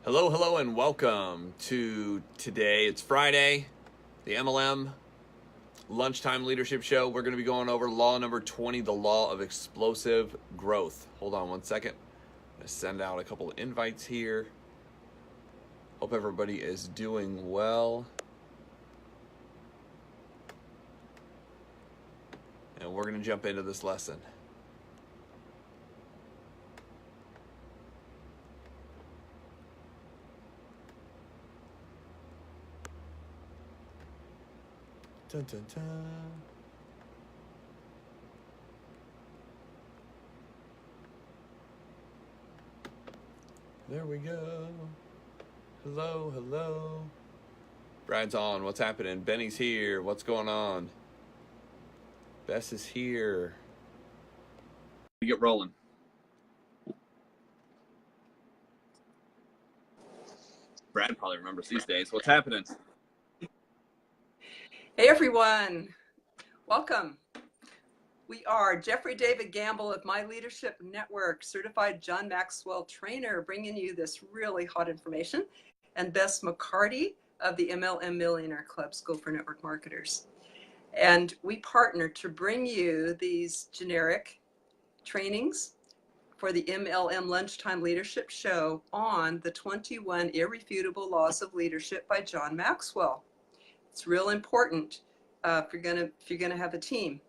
Hello, hello, and welcome to today. It's Friday, the MLM Lunchtime Leadership Show. We're going to be going over law number 20, the law of explosive growth. Hold on one second. I'm going to send out a couple of invites here. Hope everybody is doing well. And we're going to jump into this lesson. Dun, dun, dun. There we go. Hello, hello. Brad's on. What's happening? Benny's here. What's going on? Bess is here. We get rolling. Brad probably remembers these days. What's happening? Hey everyone, welcome. We are Jeffrey David Gamble of My Leadership Network, certified John Maxwell trainer, bringing you this really hot information, and Bess McCarty of the MLM Millionaire Club School for Network Marketers. And we partner to bring you these generic trainings for the MLM Lunchtime Leadership Show on the 21 Irrefutable Laws of Leadership by John Maxwell. It's real important if you're gonna have a team.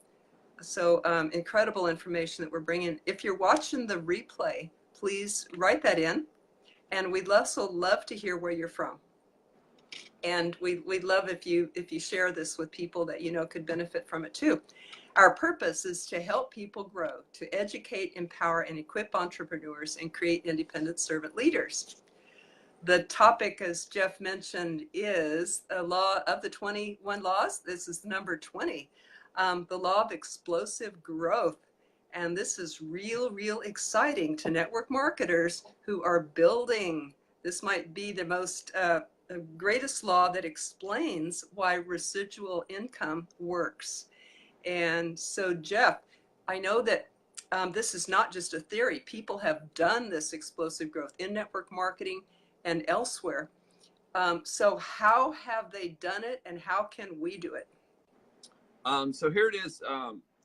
So incredible information that we're bringing. If you're watching the replay, please write that in, and we'd also love to hear where you're from. And we'd love if you share this with people that you know could benefit from it too. Our purpose is to help people grow, to educate, empower, and equip entrepreneurs and create independent servant leaders. The topic, as Jeff mentioned, is a law of the 21 laws. This is number 20, the law of explosive growth. And this is real exciting to network marketers who are building. This might be the most greatest law that explains why residual income works. And so, Jeff, I know that this is not just a theory. People have done this explosive growth in network marketing and elsewhere. So how have they done it, and how can we do it? So here it is.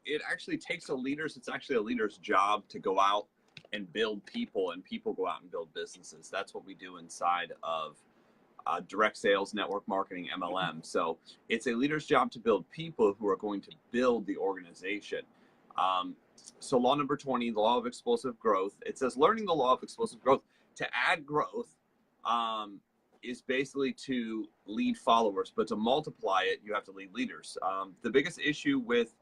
It actually takes it's actually a leader's job to go out and build people, and people go out and build businesses. That's what we do inside of direct sales, network marketing, MLM. So it's a leader's job to build people who are going to build the organization. So law number 20, the law of explosive growth, it says learning the law of explosive growth. To add growth is basically to lead followers, but to multiply it, you have to lead leaders. The biggest issue with,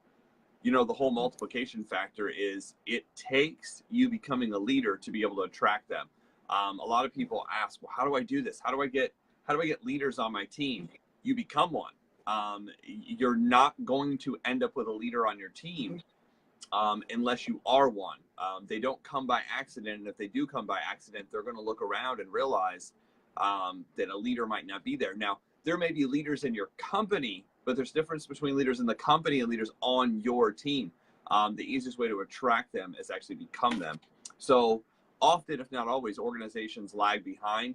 the whole multiplication factor is it takes you becoming a leader to be able to attract them. A lot of people ask, well, how do I do this? How do I get leaders on my team? You become one. You're not going to end up with a leader on your team unless you are one. They don't come by accident, and if they do come by accident, they're going to look around and realize that a leader might not be there. Now, there may be leaders in your company, but there's difference between leaders in the company and leaders on your team. The easiest way to attract them is actually become them. So often, if not always, organizations lag behind.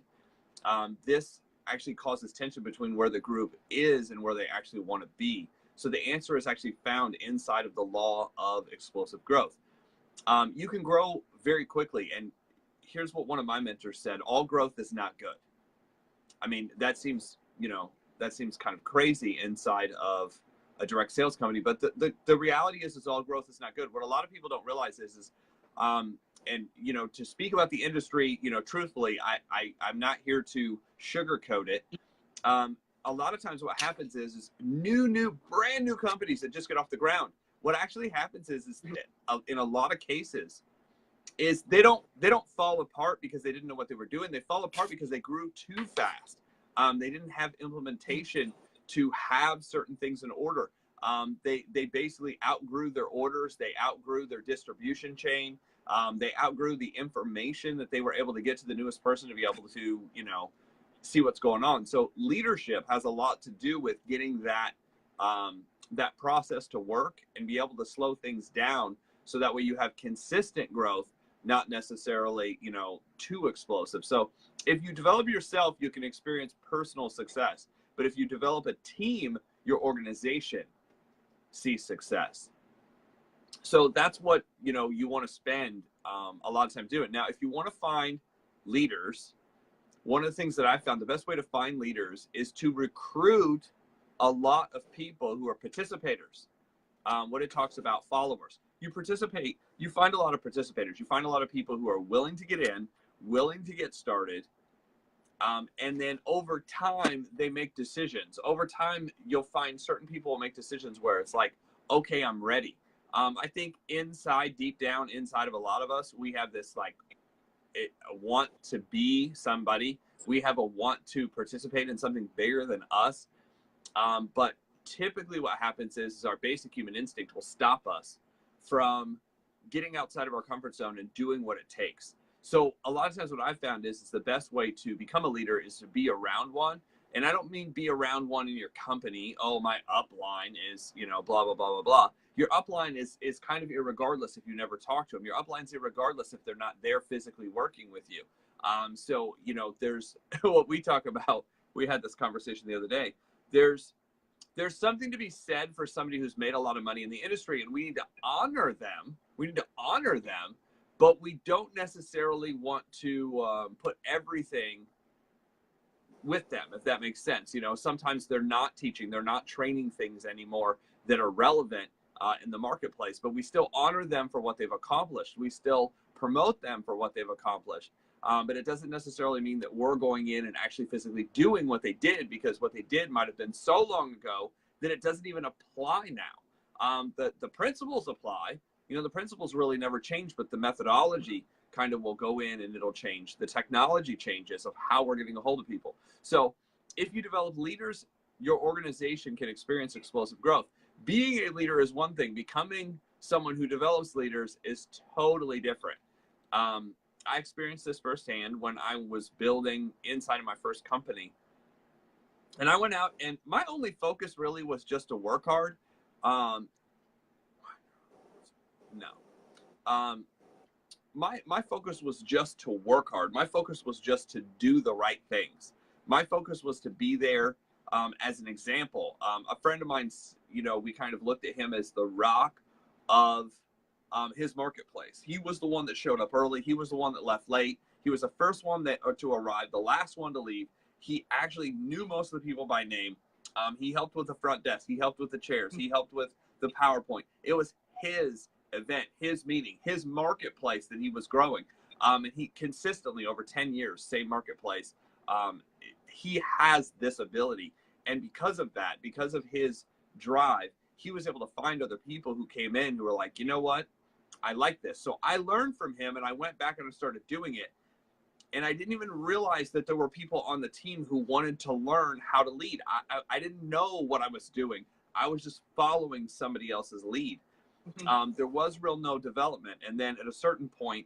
This actually causes tension between where the group is and where they actually want to be. So the answer is actually found inside of the law of explosive growth. You can grow very quickly. And here's what one of my mentors said: all growth is not good. I mean, that seems kind of crazy inside of a direct sales company. But the reality is all growth is not good. What a lot of people don't realize is and, to speak about the industry, truthfully, I'm not here to sugarcoat it. A lot of times what happens is brand new companies that just get off the ground. What actually happens is in a lot of cases is they don't fall apart because they didn't know what they were doing. They fall apart because they grew too fast. They didn't have implementation to have certain things in order. They basically outgrew their orders. They outgrew their distribution chain. They outgrew the information that they were able to get to the newest person to be able to, see what's going on. So leadership has a lot to do with getting that process to work and be able to slow things down so that way you have consistent growth not necessarily, too explosive. So if you develop yourself, you can experience personal success. But if you develop a team, your organization sees success. So that's what, you want to spend a lot of time doing. Now, if you want to find leaders, one of the things that I found, the best way to find leaders is to recruit a lot of people who are participators. What it talks about followers. You participate, you find a lot of participators. You find a lot of people who are willing to get in, willing to get started. And then over time, they make decisions. Over time, you'll find certain people will make decisions where it's like, okay, I'm ready. I think deep down inside of a lot of us, we have this a want to be somebody. We have a want to participate in something bigger than us. But typically what happens is our basic human instinct will stop us from getting outside of our comfort zone and doing what it takes. So a lot of times what I've found is the best way to become a leader is to be around one. And I don't mean be around one in your company. Oh, my upline is, blah, blah, blah, blah, blah. Your upline is kind of irregardless if you never talk to them. Your upline's irregardless if they're not there physically working with you. So, there's what we talk about. We had this conversation the other day. There's something to be said for somebody who's made a lot of money in the industry, and we need to honor them. But we don't necessarily want to put everything with them, if that makes sense. Sometimes they're not teaching, they're not training things anymore that are relevant in the marketplace, but we still honor them for what they've accomplished. We still promote them for what they've accomplished. But it doesn't necessarily mean that we're going in and actually physically doing what they did, because what they did might have been so long ago that it doesn't even apply now. The principles apply. The principles really never change, but the methodology kind of will go in and it'll change. The technology changes of how we're getting a hold of people. So if you develop leaders, your organization can experience explosive growth. Being a leader is one thing. Becoming someone who develops leaders is totally different. I experienced this firsthand when I was building inside of my first company. And I went out, and my only focus really was just to work hard. My focus was just to work hard. My focus was just to do the right things. My focus was to be there as an example. A friend of mine, we kind of looked at him as the rock of his marketplace. He was the one that showed up early. He was the one that left late. He was the first one to arrive, the last one to leave. He actually knew most of the people by name. He helped with the front desk. He helped with the chairs. He helped with the PowerPoint. It was his event, his meeting, his marketplace that he was growing. And he consistently, over 10 years, same marketplace, he has this ability. And because of that, because of his drive, he was able to find other people who came in who were like, you know what? I like this. So I learned from him, and I went back and I started doing it. And I didn't even realize that there were people on the team who wanted to learn how to lead. I didn't know what I was doing. I was just following somebody else's lead. There was no development. And then at a certain point,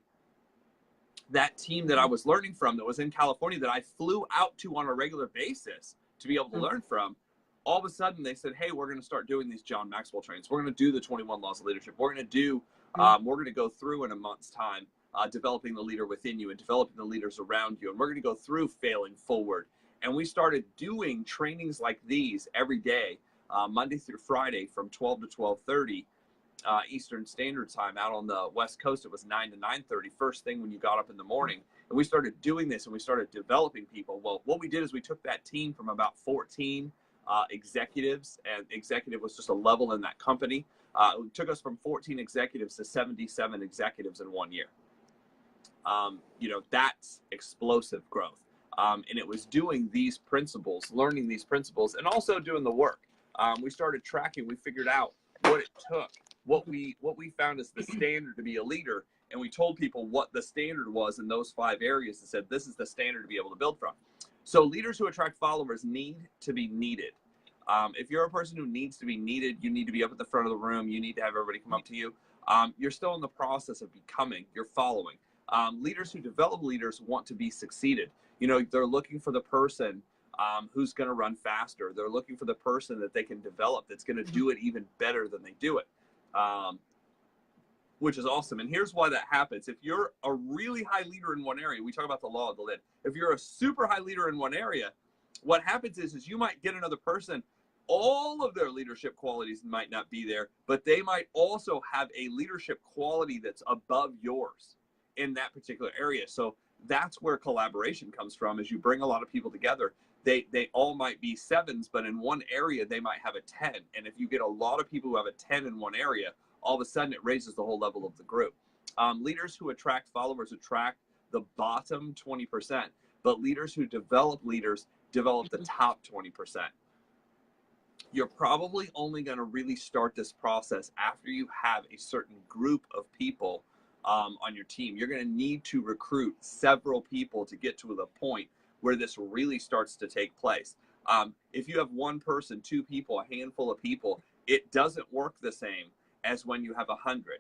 that team that I was learning from that was in California that I flew out to on a regular basis to be able to learn from, all of a sudden they said, hey, we're going to start doing these John Maxwell trainings. We're going to do the 21 Laws of Leadership. We're going to go through in a month's time, developing the leader within you and developing the leaders around you. And we're going to go through failing forward. And we started doing trainings like these every day, Monday through Friday from 12 to 12:30 Eastern Standard Time. Out on the West Coast, it was 9 to 9:30, first thing when you got up in the morning. And we started doing this, and we started developing people. Well, what we did is we took that team from about 14 executives, and executive was just a level in that company. It took us from 14 executives to 77 executives in 1 year. That's explosive growth. And it was doing these principles, learning these principles, and also doing the work. We started tracking. We figured out what it took, what we found as the standard to be a leader. And we told people what the standard was in those 5 areas and said, this is the standard to be able to build from. So leaders who attract followers need to be needed. If you're a person who needs to be needed, you need to be up at the front of the room. You need to have everybody come up to you. You're still in the process of becoming. You're following. Leaders who develop leaders want to be succeeded. They're looking for the person who's going to run faster. They're looking for the person that they can develop that's going to do it even better than they do it. which is awesome. And here's why that happens. If you're a really high leader in one area, we talk about the law of the lid. If you're a super high leader in one area, what happens is you might get another person, all of their leadership qualities might not be there, but they might also have a leadership quality that's above yours in that particular area. So that's where collaboration comes from, is you bring a lot of people together. They all might be 7s, but in one area, they might have a 10. And if you get a lot of people who have a 10 in one area, all of a sudden it raises the whole level of the group. Leaders who attract followers attract the bottom 20%, but leaders who develop leaders develop the top 20%. You're probably only going to really start this process after you have a certain group of people on your team. You're going to need to recruit several people to get to the point where this really starts to take place. If you have one person, 2 people, a handful of people, it doesn't work the same as when you have 100.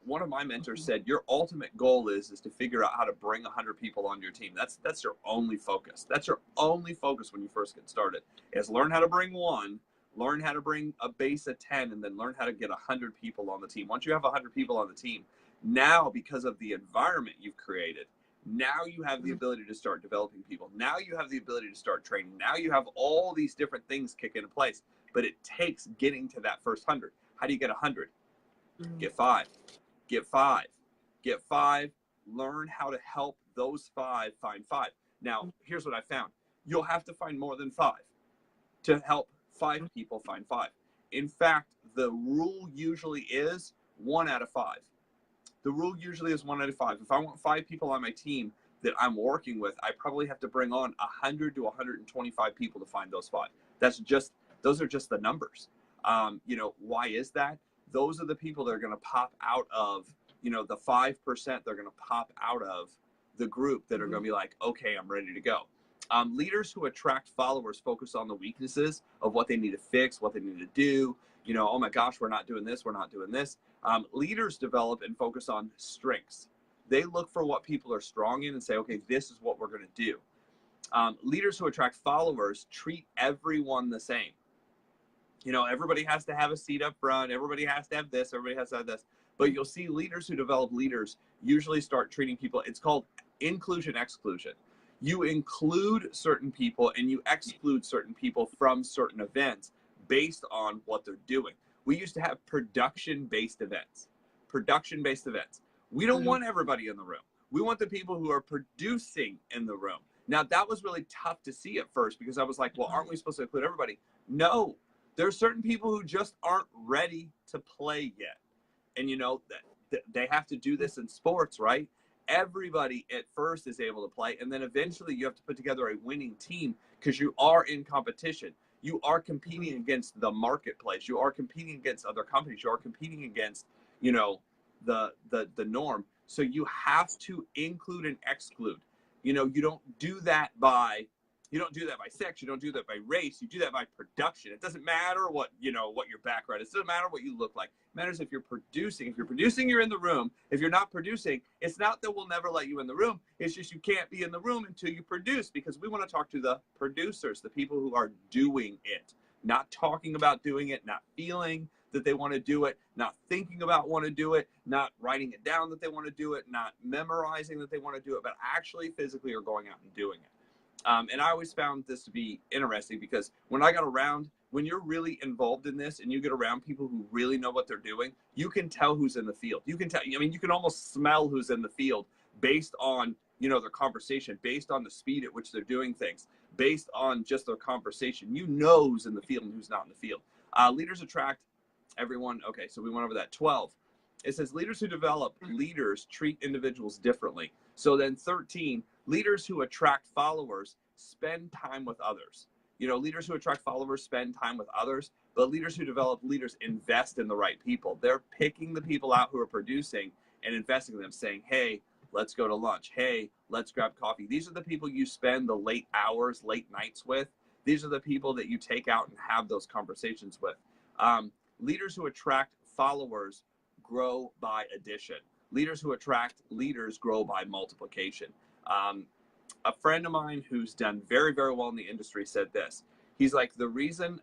One of my mentors said, your ultimate goal is to figure out how to bring 100 people onto your team. That's your only focus. That's your only focus when you first get started, is learn how to bring 1, learn how to bring a base of 10, and then learn how to get 100 people on the team. Once you have 100 people on the team, now, because of the environment you've created, now you have the ability to start developing people. Now you have the ability to start training. Now you have all these different things kick into place, but it takes getting to that first 100. How do you get 100? Get 5, get 5, get 5, learn how to help those 5 find 5. Now, here's what I found. You'll have to find more than 5 to help 5 people find 5. In fact, the rule usually is 1 out of 5. The rule usually is 1 out of 5. If I want 5 people on my team that I'm working with, I probably have to bring on 100 to 125 people to find those 5. Those are just the numbers. Why is that? Those are the people that are going to pop out of, the 5% they're going to pop out of the group that are going to be like, okay, I'm ready to go. Leaders who attract followers focus on the weaknesses of what they need to fix, what they need to do. Oh my gosh, we're not doing this, we're not doing this. Leaders develop and focus on strengths. They look for what people are strong in and say, okay, this is what we're going to do. Leaders who attract followers treat everyone the same. Everybody has to have a seat up front. Everybody has to have this. Everybody has to have this. But you'll see leaders who develop leaders usually start treating people. It's called inclusion exclusion. You include certain people and you exclude certain people from certain events based on what they're doing. We used to have production-based events. Production-based events. We don't want everybody in the room. We want the people who are producing in the room. Now, that was really tough to see at first because I was like, well, aren't we supposed to include everybody? No. There are certain people who just aren't ready to play yet. And they have to do this in sports, right? Everybody at first is able to play. And then eventually you have to put together a winning team because you are in competition. You are competing against the marketplace. You are competing against other companies. You are competing against, the norm. So you have to include and exclude. You don't do that by sex. You don't do that by race. You do that by production. It doesn't matter what your background is. It doesn't matter what you look like. It matters if you're producing. If you're producing, you're in the room. If you're not producing, it's not that we'll never let you in the room. It's just you can't be in the room until you produce, because we want to talk to the producers, the people who are doing it, not talking about doing it, not feeling that they want to do it, not thinking about want to do it, not writing it down that they want to do it, not memorizing that they want to do it, but actually physically are going out and doing it. And I always found this to be interesting because when you're really involved in this and you get around people who really know what they're doing, you can tell who's in the field. You can almost smell who's in the field based on, their conversation, based on the speed at which they're doing things, based on just their conversation. Who's in the field and who's not in the field. Leaders attract everyone. Okay, so we went over that. 12. It says leaders who develop leaders treat individuals differently. So then 13, leaders who attract followers spend time with others. Leaders who attract followers spend time with others, but leaders who develop leaders invest in the right people. They're picking the people out who are producing and investing in them, saying, hey, let's go to lunch. Hey, let's grab coffee. These are the people you spend the late hours, late nights with. These are the people that you take out and have those conversations with. Leaders who attract followers grow by addition. Leaders who attract leaders grow by multiplication. A friend of mine who's done very, very well in the industry said this. He's like, the reason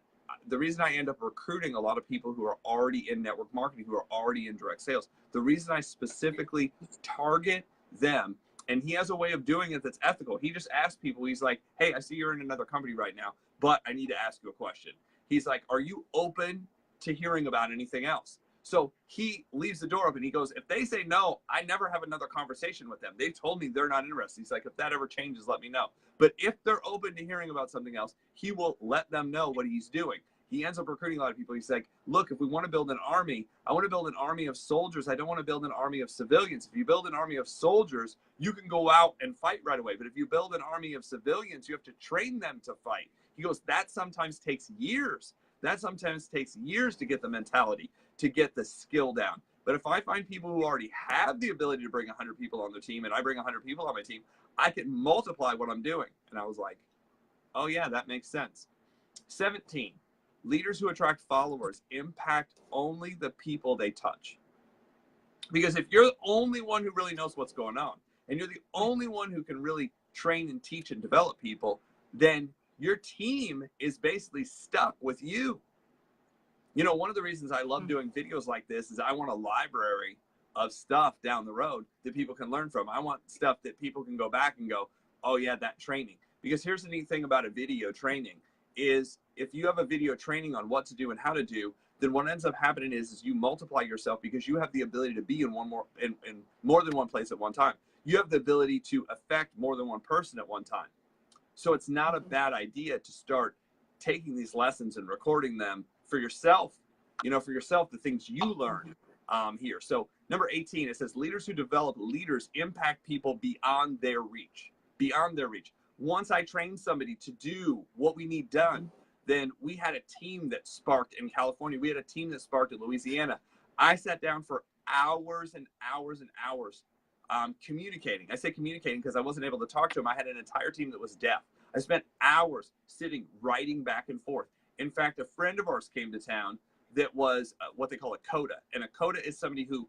the reason I end up recruiting a lot of people who are already in network marketing, who are already in direct sales, the reason I specifically target them, and he has a way of doing it that's ethical. He just asks people, he's like, hey, I see you're in another company right now, but I need to ask you a question. He's like, are you open to hearing about anything else? So he leaves the door open. He goes, if they say no, I never have another conversation with them. They've told me they're not interested. He's like, if that ever changes, let me know. But if they're open to hearing about something else, he will let them know what he's doing. He ends up recruiting a lot of people. He's like, look, if we want to build an army, I want to build an army of soldiers. I don't want to build an army of civilians. If you build an army of soldiers, you can go out and fight right away. But if you build an army of civilians, you have to train them to fight. He goes, that sometimes takes years. That sometimes takes years to get the mentality, to get the skill down. But if I find people who already have the ability to bring 100 people on their team, and I bring 100 people on my team, I can multiply what I'm doing. And I was like, oh yeah, that makes sense. 17, leaders who attract followers impact only the people they touch. Because if you're the only one who really knows what's going on, and you're the only one who can really train and teach and develop people, then your team is basically stuck with you. You know, one of the reasons I love doing videos like this is I want a library of stuff down the road that people can learn from. I want stuff that people can go back and go, oh yeah, that training. Because here's the neat thing about a video training is if you have a video training on what to do and how to do, then what ends up happening is you multiply yourself because you have the ability to be in more than one place at one time. You have the ability to affect more than one person at one time. So it's not a bad idea to start taking these lessons and recording them for yourself, you know, for yourself, the things you learn here. So number 18, it says leaders who develop leaders impact people beyond their reach, beyond their reach. Once I trained somebody to do what we need done, then we had a team that sparked in California. We had a team that sparked in Louisiana. I sat down for hours and hours and hours communicating. I say communicating because I wasn't able to talk to them. I had an entire team that was deaf. I spent hours sitting, writing back and forth. In fact, a friend of ours came to town that was what they call a coda. And a coda is somebody who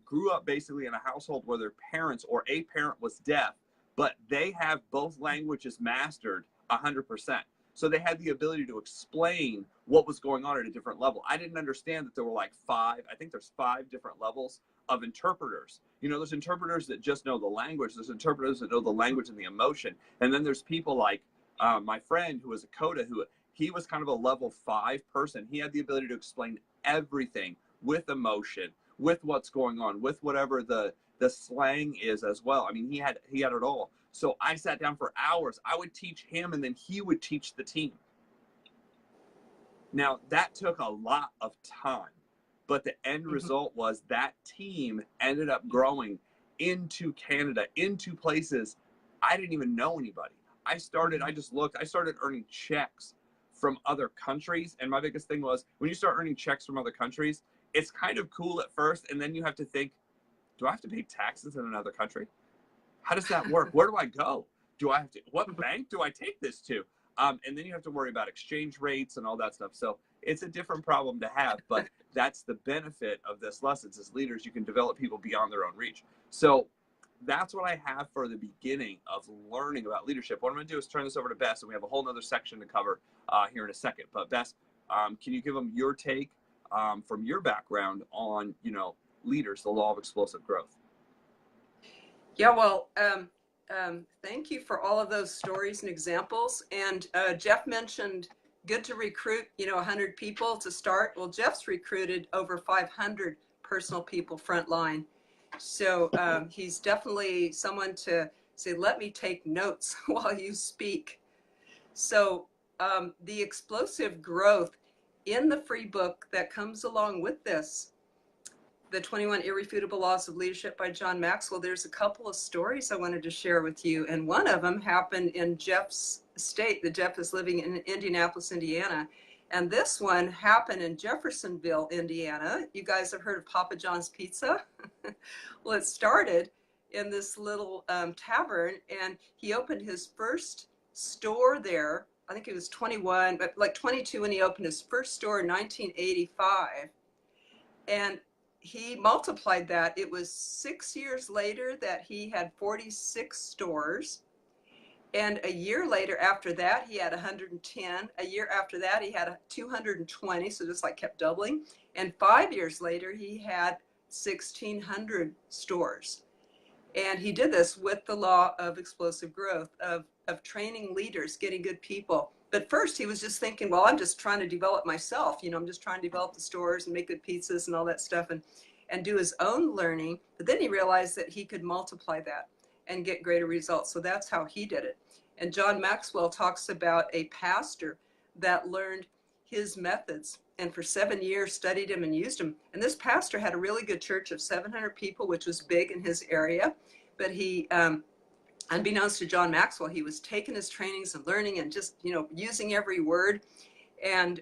grew up basically in a household where their parents or a parent was deaf, but they have both languages mastered 100%. So they had the ability to explain what was going on at a different level. I didn't understand that there were like I think there's 5 different levels of interpreters. You know, there's interpreters that just know the language. There's interpreters that know the language and the emotion. And then there's people like my friend who was a coda, he was kind of a level 5 person. He had the ability to explain everything with emotion, with what's going on, with whatever the slang is as well. I mean, he had it all. So I sat down for hours. I would teach him and then he would teach the team. Now that took a lot of time, but the end result was that team ended up growing into Canada, into places I didn't even know anybody. I started earning checks from other countries. And my biggest thing was when you start earning checks from other countries, it's kind of cool at first. And then you have to think, do I have to pay taxes in another country? How does that work? Where do I go? What bank do I take this to? And then you have to worry about exchange rates and all that stuff. So it's a different problem to have, but that's the benefit of this lessons. As leaders, you can develop people beyond their own reach. So that's what I have for the beginning of learning about leadership. What I'm going to do is turn this over to Bess, and we have a whole nother section to cover here in a second. But Bess, can you give them your take from your background on, you know, leaders, the law of explosive growth? Yeah, well, thank you for all of those stories and examples. And Jeff mentioned good to recruit, 100 people to start. Well, Jeff's recruited over 500 personal people frontline. So he's definitely someone to say, let me take notes while you speak. So the explosive growth in the free book that comes along with this, the 21 Irrefutable Laws of Leadership by John Maxwell, there's a couple of stories I wanted to share with you. And one of them happened in Jeff's state. That Jeff is living in Indianapolis, Indiana. And this one happened in Jeffersonville, Indiana. You guys have heard of Papa John's Pizza? Well, it started in this little tavern, and he opened his first store there. I think he was 21, but like 22 when he opened his first store in 1985. And he multiplied that. It was 6 years later that he had 46 stores. And a year later, after that, he had 110. A year after that, he had 220. So just like kept doubling. And 5 years later, he had 1,600 stores. And he did this with the law of explosive growth, of training leaders, getting good people. But first, he was just thinking, well, I'm just trying to develop myself. You know, I'm just trying to develop the stores and make good pizzas and all that stuff and do his own learning. But then he realized that he could multiply that and get greater results. So that's how he did it. And John Maxwell talks about a pastor that learned his methods and for 7 years studied him and used him. And this pastor had a really good church of 700 people, which was big in his area. But he, unbeknownst to John Maxwell, he was taking his trainings and learning and just, you know, using every word. And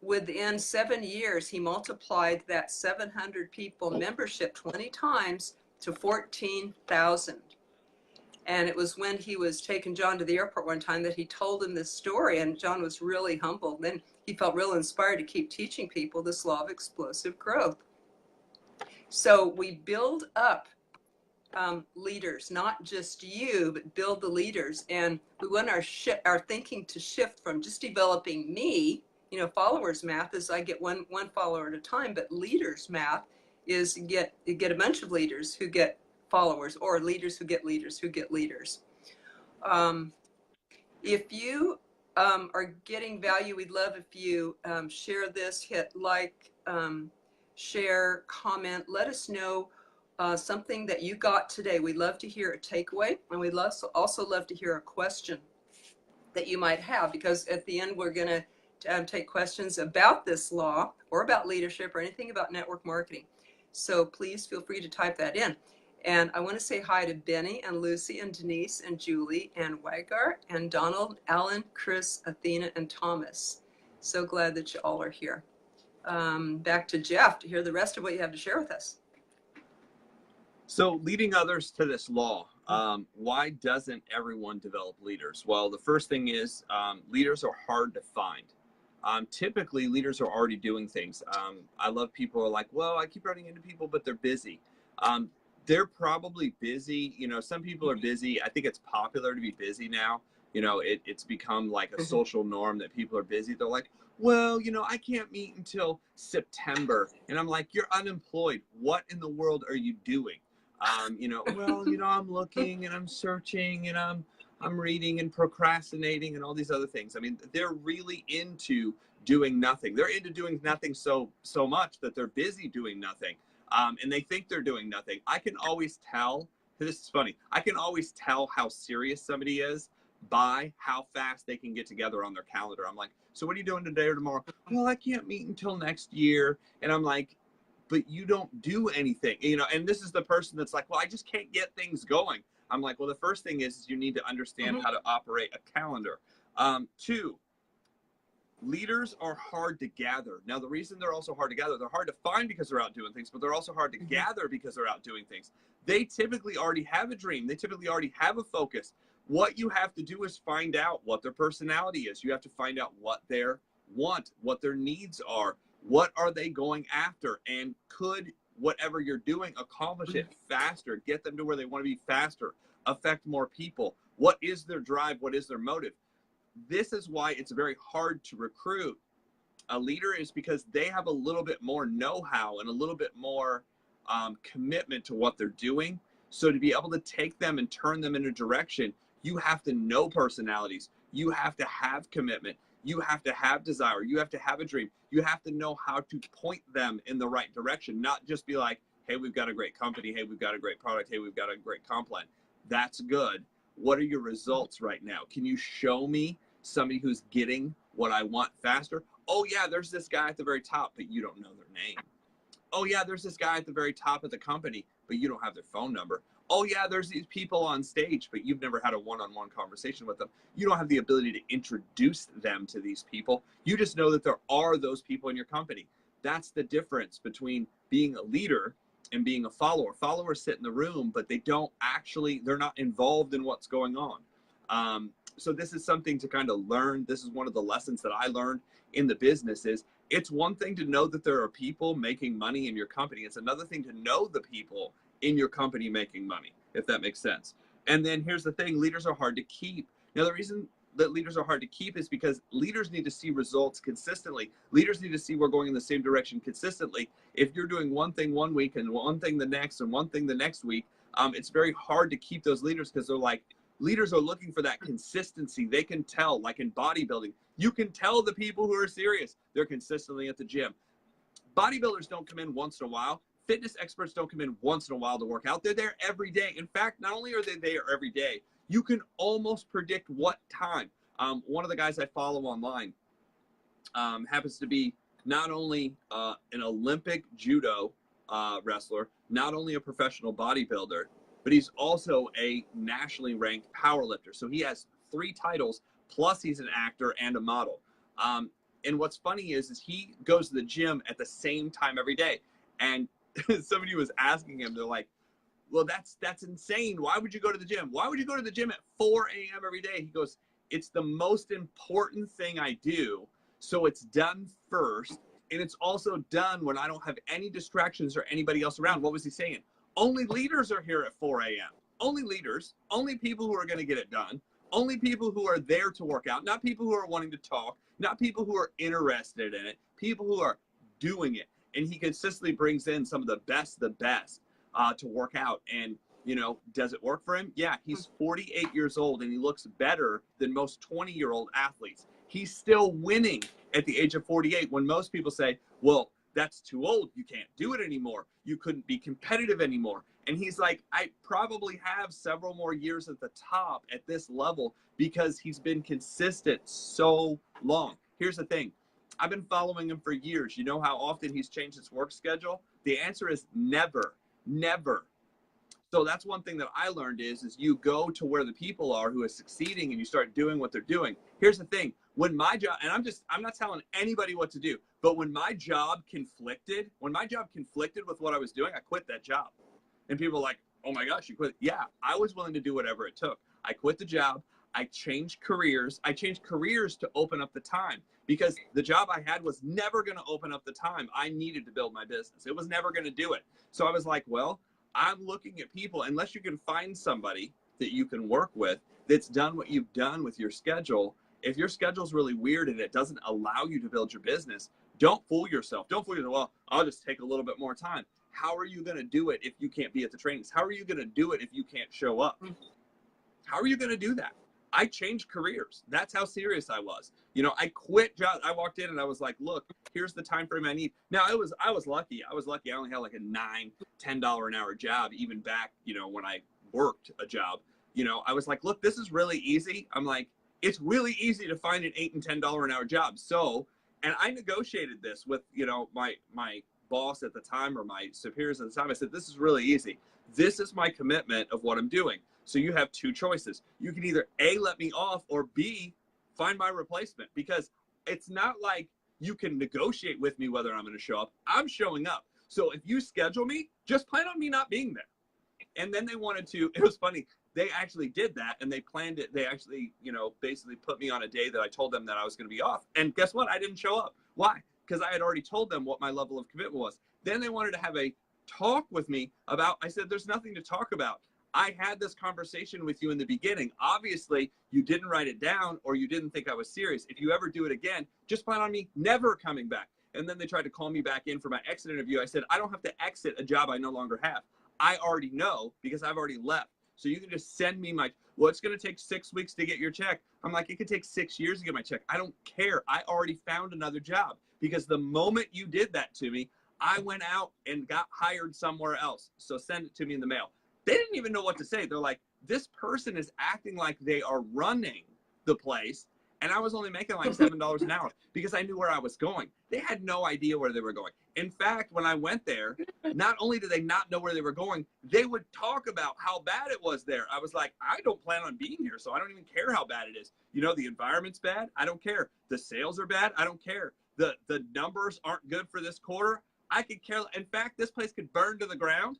within 7 years, he multiplied that 700 people membership 20 times to 14,000. And it was when he was taking John to the airport one time that he told him this story, and John was really humbled. Then he felt real inspired to keep teaching people this law of explosive growth. So we build up leaders, not just you, but build the leaders. And we want our thinking to shift from just developing me. You know, followers math is I get one follower at a time, but leaders math is you get a bunch of leaders who get followers, or leaders who get leaders who get leaders. If you are getting value, we'd love if you share this, hit like, share, comment, let us know something that you got today. We'd love to hear a takeaway, and we'd also love to hear a question that you might have, because at the end we're going to take questions about this law or about leadership or anything about network marketing. So please feel free to type that in. And I want to say hi to Benny and Lucy and Denise and Julie and Wagar and Donald, Alan, Chris, Athena, and Thomas. So glad that you all are here. Back to Jeff to hear the rest of what you have to share with us. So leading others to this law, why doesn't everyone develop leaders? Well, the first thing is leaders are hard to find. Typically, leaders are already doing things. I love people who are like, well, I keep running into people, but they're busy. They're probably busy. You know, some people are busy. I think it's popular to be busy now. You know, it's become like a social norm that people are busy. They're like, well, you know, I can't meet until September. And I'm like, you're unemployed. What in the world are you doing? You know, well, you know, I'm looking and I'm searching and I'm reading and procrastinating and all these other things. I mean, they're really into doing nothing. They're into doing nothing so much that they're busy doing nothing. And they think they're doing nothing. I can always tell, this is funny, I can always tell how serious somebody is by how fast they can get together on their calendar. I'm like, so what are you doing today or tomorrow? Well, I can't meet until next year. And I'm like, but you don't do anything, you know. And this is the person that's like, well, I just can't get things going. I'm like, well, the first thing is you need to understand how to operate a calendar. 2, leaders are hard to gather. Now, the reason they're also hard to gather, they're hard to find because they're out doing things, but they're also hard to gather because they're out doing things. They typically already have a dream. They typically already have a focus. What you have to do is find out what their personality is. You have to find out what they want, what their needs are, what are they going after, and could whatever you're doing accomplish it faster, get them to where they want to be faster, affect more people. What is their drive? What is their motive? This is why it's very hard to recruit a leader, is because they have a little bit more know-how and a little bit more commitment to what they're doing. So to be able to take them and turn them in a direction, you have to know personalities. You have to have commitment. You have to have desire. You have to have a dream. You have to know how to point them in the right direction, not just be like, hey, we've got a great company. Hey, we've got a great product. Hey, we've got a great comp plan. That's good. What are your results right now? Can you show me somebody who's getting what I want faster? Oh yeah, there's this guy at the very top, but you don't know their name. Oh yeah, there's this guy at the very top of the company, but you don't have their phone number. Oh yeah, there's these people on stage, but you've never had a one-on-one conversation with them. You don't have the ability to introduce them to these people. You just know that there are those people in your company. That's the difference between being a leader and being a follower. Followers sit in the room, but they're not involved in what's going on. So this is something to kind of learn. This is one of the lessons that I learned in the business is it's one thing to know that there are people making money in your company. It's another thing to know the people in your company making money, if that makes sense. And then here's the thing, leaders are hard to keep. Now, the reason that leaders are hard to keep is because leaders need to see results consistently. Leaders need to see we're going in the same direction consistently. If you're doing one thing one week and one thing the next and one thing the next week, it's very hard to keep those leaders, because they're like, leaders are looking for that consistency. They can tell, like in bodybuilding, you can tell the people who are serious. They're consistently at the gym. Bodybuilders don't come in once in a while. Fitness experts don't come in once in a while to work out. They're there every day. In fact, not only are they there every day, you can almost predict what time. One of the guys I follow online happens to be not only an Olympic judo wrestler, not only a professional bodybuilder, but he's also a nationally ranked powerlifter. So he has 3 titles, plus he's an actor and a model. And what's funny is he goes to the gym at the same time every day. And somebody was asking him, they're like, well, that's insane. Why would you go to the gym? Why would you go to the gym at 4 a.m. every day? He goes, it's the most important thing I do. So it's done first. And it's also done when I don't have any distractions or anybody else around. What was he saying? Only leaders are here at 4 a.m. Only leaders, only people who are going to get it done, only people who are there to work out, not people who are wanting to talk, not people who are interested in it, people who are doing it. And he consistently brings in some of the best to work out. And, you know, does it work for him? Yeah, he's 48 years old and he looks better than most 20-year-old athletes. He's still winning at the age of 48 when most people say, well, that's too old. You can't do it anymore. You couldn't be competitive anymore. And he's like, I probably have several more years at the top at this level because he's been consistent so long. Here's the thing. I've been following him for years. You know how often he's changed his work schedule? The answer is never, never. So that's one thing that I learned is you go to where the people are who are succeeding and you start doing what they're doing. Here's the thing. When my job, and I'm not telling anybody what to do, but when my job conflicted with what I was doing, I quit that job. And people are like, oh my gosh, you quit. Yeah, I was willing to do whatever it took. I quit the job. I changed careers. I changed careers to open up the time because the job I had was never going to open up the time I needed to build my business. It was never going to do it. So I was like, well, I'm looking at people, unless you can find somebody that you can work with that's done what you've done with your schedule. If your schedule's really weird and it doesn't allow you to build your business, don't fool yourself. Don't fool yourself. Well, I'll just take a little bit more time. How are you going to do it if you can't be at the trainings? How are you going to do it if you can't show up? How are you going to do that? I changed careers. That's how serious I was. You know, I quit jobs. I walked in and I was like, look, here's the time frame I need. Now I was lucky. I only had like a $9, $10 an hour job, even back, you know, when I worked a job. You know, I was like, look, this is really easy. I'm like, it's really easy to find an $8 and $10 an hour job. So, and I negotiated this with, you know, my boss at the time or my superiors at the time. I said, this is really easy. This is my commitment of what I'm doing. So you have 2 choices. You can either A, let me off, or B, find my replacement, because it's not like you can negotiate with me whether I'm going to show up. I'm showing up. So if you schedule me, just plan on me not being there. And then they wanted to, it was funny, they actually did that and they planned it. They actually, you know, basically put me on a day that I told them that I was going to be off. And guess what? I didn't show up. Why? Because I had already told them what my level of commitment was. Then they wanted to have a talk with me about, I said, there's nothing to talk about. I had this conversation with you in the beginning. Obviously, you didn't write it down or you didn't think I was serious. If you ever do it again, just plan on me never coming back. And then they tried to call me back in for my exit interview. I said, I don't have to exit a job I no longer have. I already know because I've already left. So you can just send me my, well, it's going to take 6 weeks to get your check. I'm like, it could take 6 years to get my check. I don't care. I already found another job because the moment you did that to me, I went out and got hired somewhere else. So send it to me in the mail. They didn't even know what to say. They're like, this person is acting like they are running the place. And I was only making like $7 an hour because I knew where I was going. They had no idea where they were going. In fact, when I went there, not only did they not know where they were going, they would talk about how bad it was there. I was like, I don't plan on being here, so I don't even care how bad it is. You know, the environment's bad. I don't care. The sales are bad. I don't care. The numbers aren't good for this quarter. I could care. In fact, this place could burn to the ground.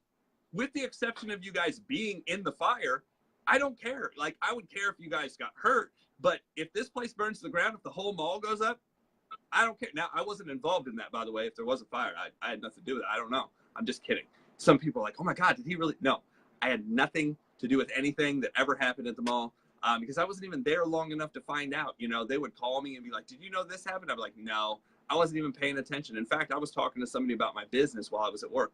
With the exception of you guys being in the fire, I don't care. Like, I would care if you guys got hurt, but if this place burns to the ground, if the whole mall goes up, I don't care. Now, I wasn't involved in that, by the way. If there was a fire, I had nothing to do with it. I don't know. I'm just kidding. Some people are like, oh my God, did he really? No, I had nothing to do with anything that ever happened at the mall. Because I wasn't even there long enough to find out. You know, they would call me and be like, did you know this happened? I'm like, no, I wasn't even paying attention. In fact, I was talking to somebody about my business while I was at work.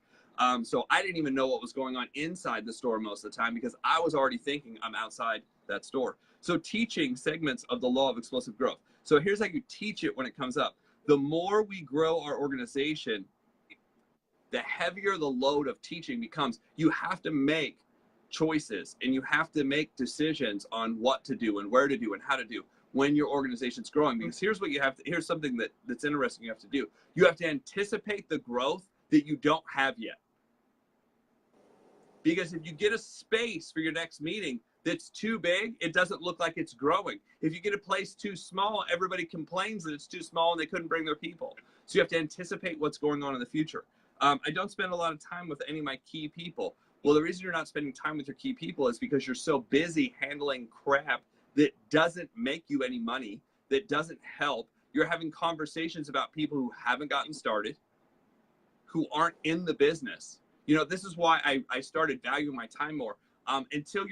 So I didn't even know what was going on inside the store most of the time because I was already thinking I'm outside that store. So teaching segments of the law of explosive growth. So here's how you teach it when it comes up. The more we grow our organization, the heavier the load of teaching becomes. You have to make choices and you have to make decisions on what to do and where to do and how to do when your organization's growing. Because here's what you have to, here's something that's interesting you have to do. You have to anticipate the growth that you don't have yet. Because if you get a space for your next meeting that's too big, it doesn't look like it's growing. If you get a place too small, everybody complains that it's too small and they couldn't bring their people. So you have to anticipate what's going on in the future. I don't spend a lot of time with any of my key people. Well, the reason you're not spending time with your key people is because you're so busy handling crap that doesn't make you any money, that doesn't help. You're having conversations about people who haven't gotten started, who aren't in the business. You know, this is why I started valuing my time more. Until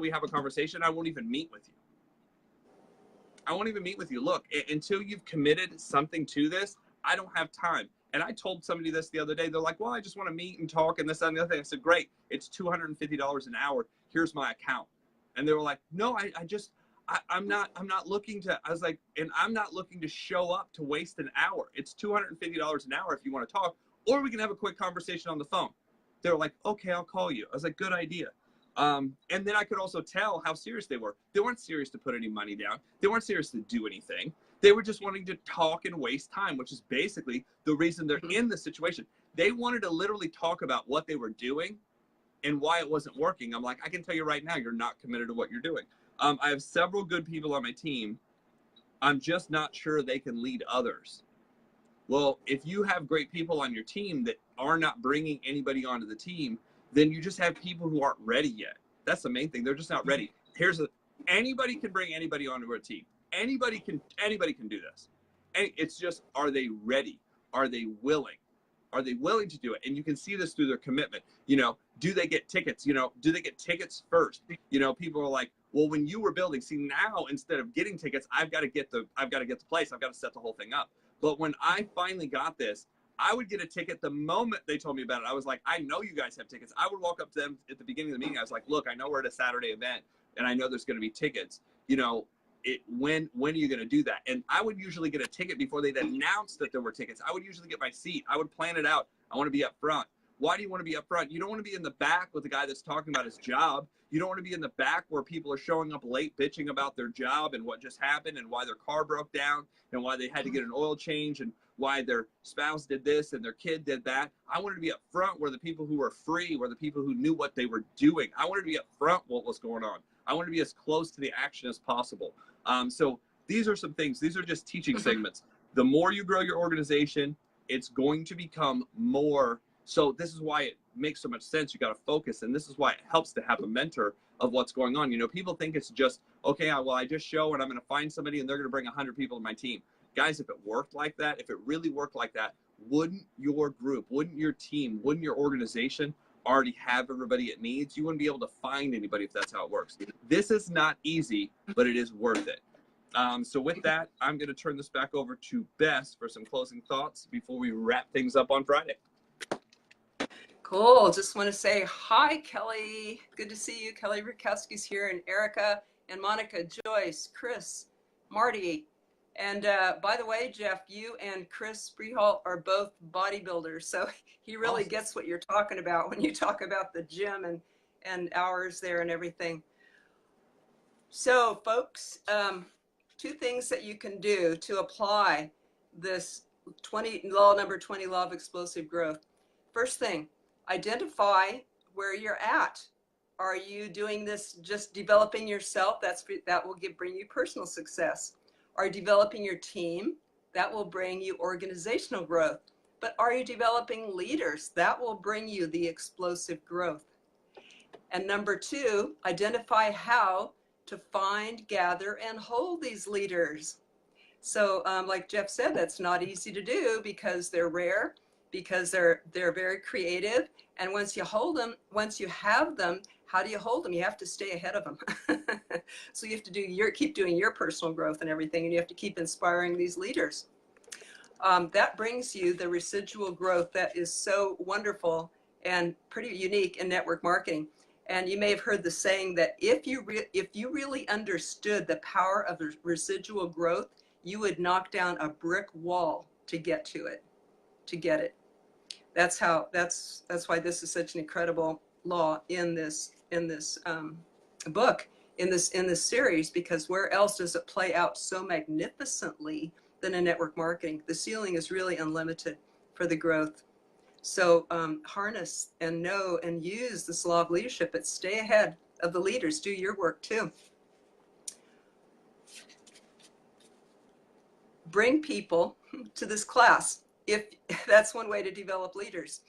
we have a conversation, I won't even meet with you. I won't even meet with you. Look, until you've committed something to this, I don't have time. And I told somebody this the other day. They're like, well, I just want to meet and talk and this, that, and the other thing. I said, great. It's $250 an hour. Here's my account. And they were like, no, I'm not looking to, I was like, and I'm not looking to show up to waste an hour. It's $250 an hour if you want to talk, or we can have a quick conversation on the phone. They were like, okay, I'll call you. I was like, good idea. And then I could also tell how serious they were. They weren't serious to put any money down. They weren't serious to do anything. They were just wanting to talk and waste time, which is basically the reason they're in this situation. They wanted to literally talk about what they were doing and why it wasn't working. I'm like, I can tell you right now, you're not committed to what you're doing. I have several good people on my team. I'm just not sure they can lead others. Well, if you have great people on your team that are not bringing anybody onto the team, then you just have people who aren't ready yet. That's the main thing. They're just not ready. Anybody can bring anybody onto a team. Anybody can do this. And it's just, are they ready? Are they willing? Are they willing to do it? And you can see this through their commitment. You know, do they get tickets? You know, do they get tickets first? You know, people are like, well, when you were building, see now instead of getting tickets, I've got to get the place. I've got to set the whole thing up. But when I finally got this, I would get a ticket the moment they told me about it. I was like, I know you guys have tickets. I would walk up to them at the beginning of the meeting. I was like, look, I know we're at a Saturday event and I know there's going to be tickets. You know, when are you going to do that? And I would usually get a ticket before they'd announce that there were tickets. I would usually get my seat. I would plan it out. I want to be up front. Why do you want to be up front? You don't want to be in the back with the guy that's talking about his job. You don't want to be in the back where people are showing up late bitching about their job and what just happened and why their car broke down and why they had to get an oil change and why their spouse did this and their kid did that. I wanted to be up front where the people who were free, where the people who knew what they were doing. I wanted to be up front what was going on. I wanted to be as close to the action as possible. So these are some things. These are just teaching segments. The more you grow your organization, it's going to become more. So this is why it makes so much sense. You got to focus. And this is why it helps to have a mentor of what's going on. You know, people think it's just, okay, well, I just show and I'm going to find somebody and they're going to bring 100 people to my team. Guys, if it worked like that, if it really worked like that, wouldn't your group, wouldn't your team, wouldn't your organization already have everybody it needs? You wouldn't be able to find anybody if that's how it works. This is not easy, but it is worth it. So with that, I'm going to turn this back over to Bess for some closing thoughts before we wrap things up on Friday. Cool. Just want to say hi, Kelly. Good to see you. Kelly Rukowski's here, and Erica and Monica, Joyce, Chris, Marty. And by the way, Jeff, you and Chris Brehalt are both bodybuilders. So he really gets what you're talking about when you talk about the gym and hours there and everything. So folks, 2 things that you can do to apply this law number 20 law of explosive growth. First thing, identify where you're at. Are you doing this just developing yourself? That will bring you personal success. Are you developing your team? That will bring you organizational growth. But are you developing leaders? That will bring you the explosive growth. And number 2, identify how to find, gather, and hold these leaders. So like Jeff said, that's not easy to do because they're rare, because they're very creative. And once you hold them, once you have them, How do you hold them? You have to stay ahead of them. So you have to keep doing your personal growth and everything, and you have to keep inspiring these leaders. That brings you the residual growth that is so wonderful and pretty unique in network marketing. And you may have heard the saying that if you really understood the power of residual growth, you would knock down a brick wall to get to it, to get it. That's why this is such an incredible law in this book, in this series, because where else does it play out so magnificently than in network marketing? The ceiling is really unlimited for the growth. So harness and know and use this law of leadership, but stay ahead of the leaders. Do your work too. Bring people to this class. If that's one way to develop leaders.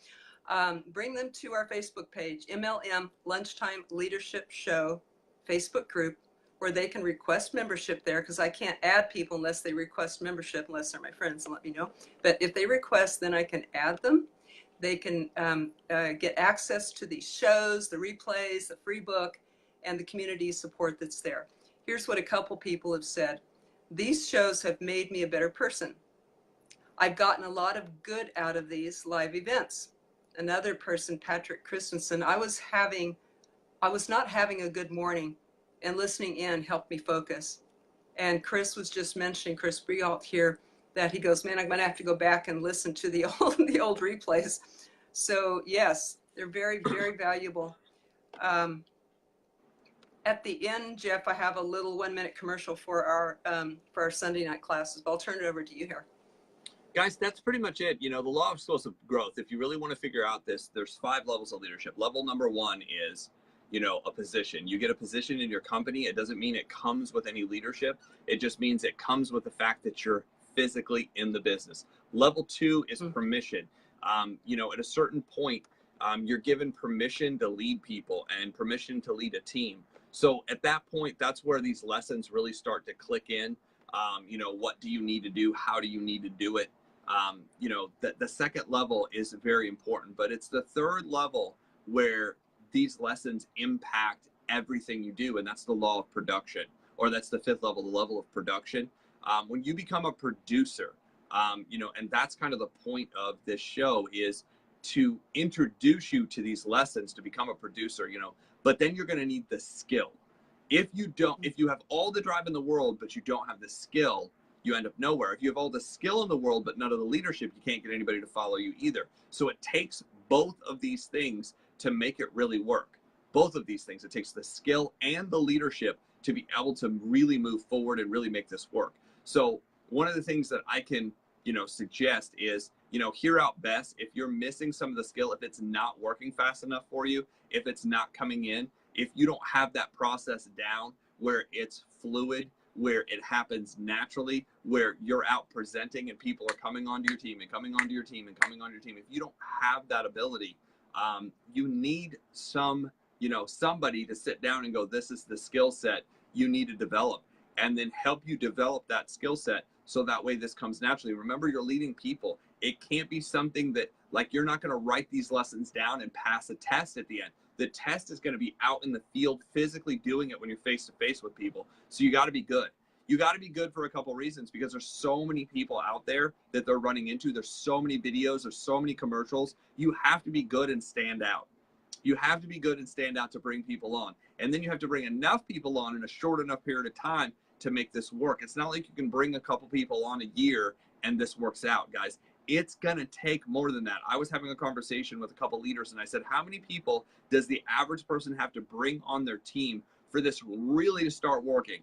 Bring them to our Facebook page, MLM Lunchtime Leadership Show Facebook group, where they can request membership there, because I can't add people unless they request membership, unless they're my friends and let me know. But if they request, then I can add them. They can get access to these shows, the replays, the free book, and the community support that's there. Here's what a couple people have said. These shows have made me a better person. I've gotten a lot of good out of these live events. Another person, Patrick Christensen, I was not having a good morning, and listening in helped me focus. And Chris was just mentioning, Chris Brialt here, that he goes, man, I'm going to have to go back and listen to the old replays. So yes, they're very, very valuable. At the end, Jeff, I have a little 1-minute commercial for our Sunday night classes, but I'll turn it over to you here. Guys, that's pretty much it. You know, the law of explosive growth, if you really want to figure out this, there's 5 levels of leadership. Level number 1 is, you know, a position. You get a position in your company. It doesn't mean it comes with any leadership. It just means it comes with the fact that you're physically in the business. Level 2 is permission. You know, at a certain point, you're given permission to lead people and permission to lead a team. So at that point, that's where these lessons really start to click in. You know, what do you need to do? How do you need to do it? You know, the second level is very important, but it's the third level where these lessons impact everything you do. And that's the law of production, or that's the 5th level, the level of production. When you become a producer, you know, and that's kind of the point of this show, is to introduce you to these lessons to become a producer, you know, but then you're going to need the skill. If you have all the drive in the world, but you don't have the skill, you end up nowhere. If you have all the skill in the world, but none of the leadership, you can't get anybody to follow you either. So it takes both of these things to make it really work. Both of these things. It takes the skill and the leadership to be able to really move forward and really make this work. So one of the things that I can, you know, suggest is, you know, hear out Bess. If you're missing some of the skill, if it's not working fast enough for you, if it's not coming in, if you don't have that process down where it's fluid, where it happens naturally, where you're out presenting and people are coming onto your team and coming onto your team and coming onto your team, if you don't have that ability, you need somebody to sit down and go, this is the skill set you need to develop, and then help you develop that skill set. So that way this comes naturally. Remember, you're leading people. It can't be something that, like, you're not going to write these lessons down and pass a test at the end. The test is going to be out in the field, physically doing it when you're face to face with people. So you got to be good. You got to be good for a couple reasons, because there's so many people out there that they're running into. There's so many videos. There's so many commercials. You have to be good and stand out. You have to be good and stand out to bring people on. And then you have to bring enough people on in a short enough period of time to make this work. It's not like you can bring a couple people on a year and this works out, guys. It's going to take more than that. I was having a conversation with a couple leaders and I said, how many people does the average person have to bring on their team for this really to start working?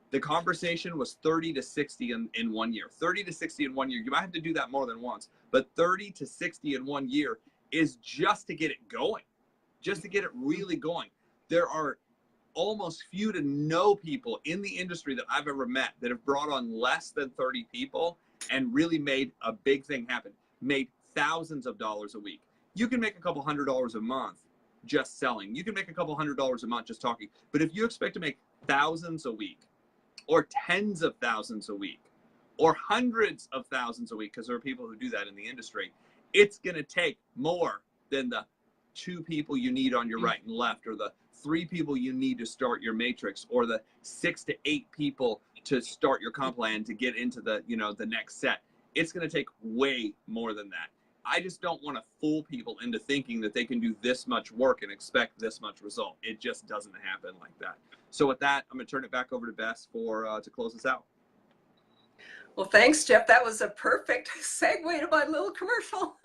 The conversation was 30 to 60 in 1 year. 30 to 60 in 1 year. You might have to do that more than once, but 30 to 60 in 1 year is just to get it going, just to get it really going. There are almost few to no people in the industry that I've ever met that have brought on less than 30 people and really made a big thing happen, made thousands of dollars a week. You can make a couple $100 a month just selling. You can make a couple $100 a month just talking. But if you expect to make thousands a week, or tens of thousands a week, or hundreds of thousands a week, because there are people who do that in the industry, it's going to take more than the 2 people you need on your right and left, or the 3 people you need to start your matrix, or the 6 to 8 people to start your comp plan to get into the, you know, the next set. It's going to take way more than that. I just don't want to fool people into thinking that they can do this much work and expect this much result. It just doesn't happen like that. So with that, I'm going to turn it back over to Bess to close us out. Well, thanks, Jeff. That was a perfect segue to my little commercial.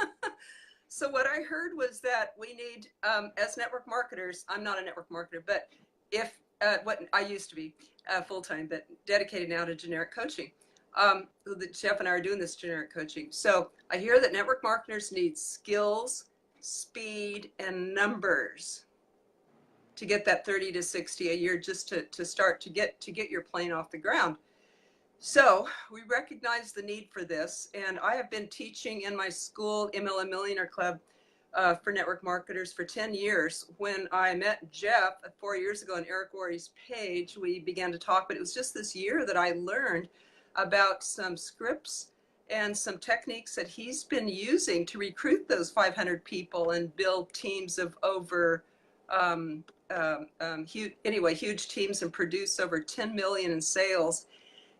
So what I heard was that we need, as network marketers, I'm not a network marketer, but if what I used to be full-time, but dedicated now to generic coaching. That Jeff and I are doing this generic coaching. So I hear that network marketers need skills, speed, and numbers to get that 30 to 60 a year, just to start to get your plane off the ground. So we recognize the need for this, and I have been teaching in my school, MLM Millionaire Club, for network marketers for 10 years. When I met Jeff 4 years ago on Eric Worre's page, we began to talk, but it was just this year that I learned about some scripts and some techniques that he's been using to recruit those 500 people and build teams of over, huge teams, and produce over 10 million in sales.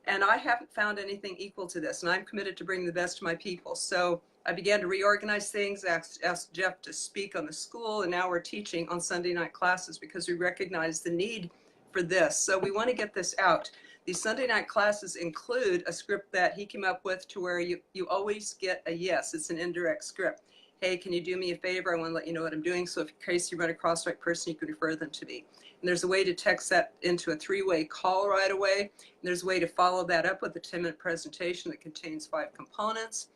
And I haven't found anything equal to this, and I'm committed to bring the best to my people. So I began to reorganize things, asked Jeff to speak on the school, and now we're teaching on Sunday night classes because we recognize the need for this. So we want to get this out. These Sunday night classes include a script that he came up with to where you always get a yes. It's an indirect script. Hey, can you do me a favor? I want to let you know what I'm doing. So if in case you run across the right person, you can refer them to me. And there's a way to text that into a 3-way call right away. And there's a way to follow that up with a 10-minute presentation that contains 5 components.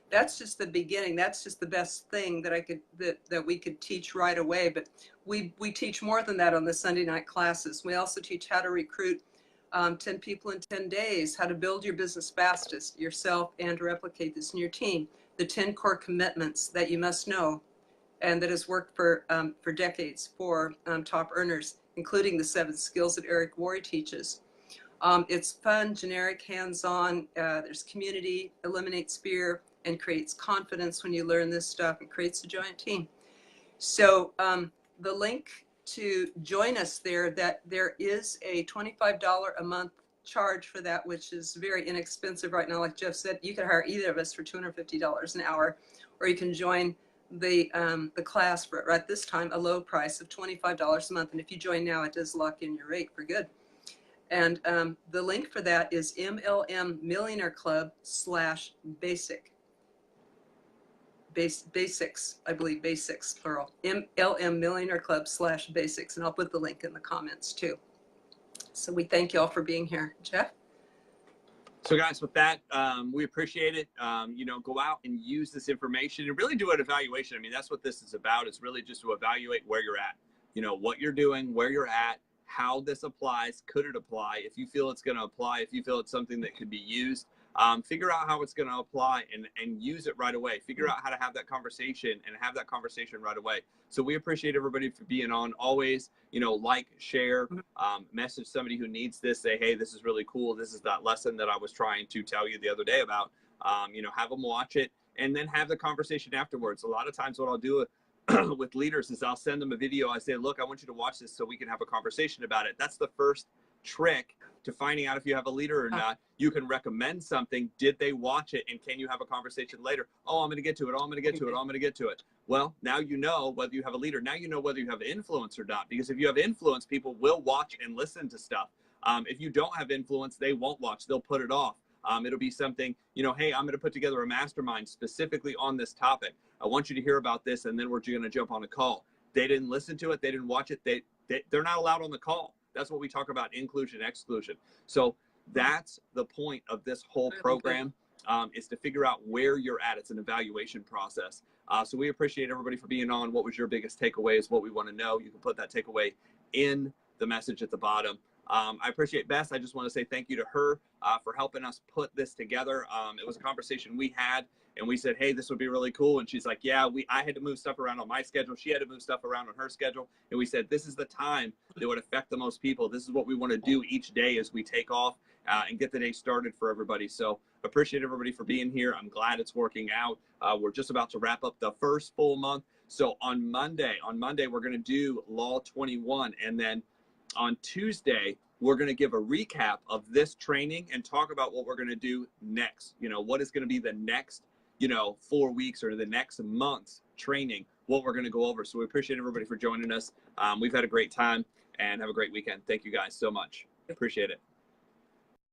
That's just the beginning. That's just the best thing that we could teach right away. But we teach more than that on the Sunday night classes. We also teach how to recruit 10 people in 10 days, how to build your business fastest yourself and to replicate this in your team. The 10 core commitments that you must know and that has worked for decades for top earners, including the 7 skills that Eric Worre teaches. It's fun, generic, hands-on. There's community, eliminates fear, and creates confidence when you learn this stuff. It creates a giant team. So the link to join us there, that there is a $25 a month charge for that, which is very inexpensive right now. Like Jeff said, you can hire either of us for $250 an hour, or you can join the class for at this time a low price of $25 a month. And if you join now, it does lock in your rate for good. And the link for that is MLM Millionaire Club /basic. Basics, I believe, basics, plural. MLM Millionaire Club /basics. And I'll put the link in the comments too. So we thank you all for being here. Jeff? So guys, with that, we appreciate it. You know, go out and use this information and really do an evaluation. I mean, that's what this is about. It's really just to evaluate where you're at, you know, what you're doing, where you're at, how this applies, could it apply? If you feel it's going to apply, if you feel it's something that could be used, figure out how it's going to apply and use it right away. Figure out how to have that conversation and have that conversation right away. So we appreciate everybody for being on. Always, you know, like, share, message somebody who needs this. Say, hey, this is really cool. This is that lesson that I was trying to tell you the other day about. You know, have them watch it and then have the conversation afterwards. A lot of times what I'll do with leaders is I'll send them a video. I say, look, I want you to watch this so we can have a conversation about it. That's the first trick to finding out if you have a leader or not. You can recommend something. Did they watch it? And can you have a conversation later? Oh, I'm going to get to it. Oh, I'm going to get to it. Oh, I'm going to get to it. Well, now you know whether you have a leader. Now you know whether you have influence or not. Because if you have influence, people will watch and listen to stuff. If you don't have influence, they won't watch. They'll put it off. It'll be something, you know, hey, I'm going to put together a mastermind specifically on this topic. I want you to hear about this, and then we're going to jump on a call. They didn't listen to it. They didn't watch it. They're not allowed on the call. That's what we talk about, inclusion, exclusion. So that's the point of this whole program, is to figure out where you're at. It's an evaluation process. So we appreciate everybody for being on. What was your biggest takeaway is what we want to know. You can put that takeaway in the message at the bottom. I appreciate Bess. I just want to say thank you to her for helping us put this together. It was a conversation we had, and we said, hey, this would be really cool. And she's like, yeah, I had to move stuff around on my schedule. She had to move stuff around on her schedule. And we said, this is the time that would affect the most people. This is what we want to do each day as we take off and get the day started for everybody. So appreciate everybody for being here. I'm glad it's working out. We're just about to wrap up the first full month. So on Monday, we're going to do Law 21. And then on Tuesday, we're going to give a recap of this training and talk about what we're going to do next. You know, what is going to be the next, 4 weeks or the next month's training, what we're going to go over. So we appreciate everybody for joining us. We've had a great time and have a great weekend. Thank you guys so much. Appreciate it.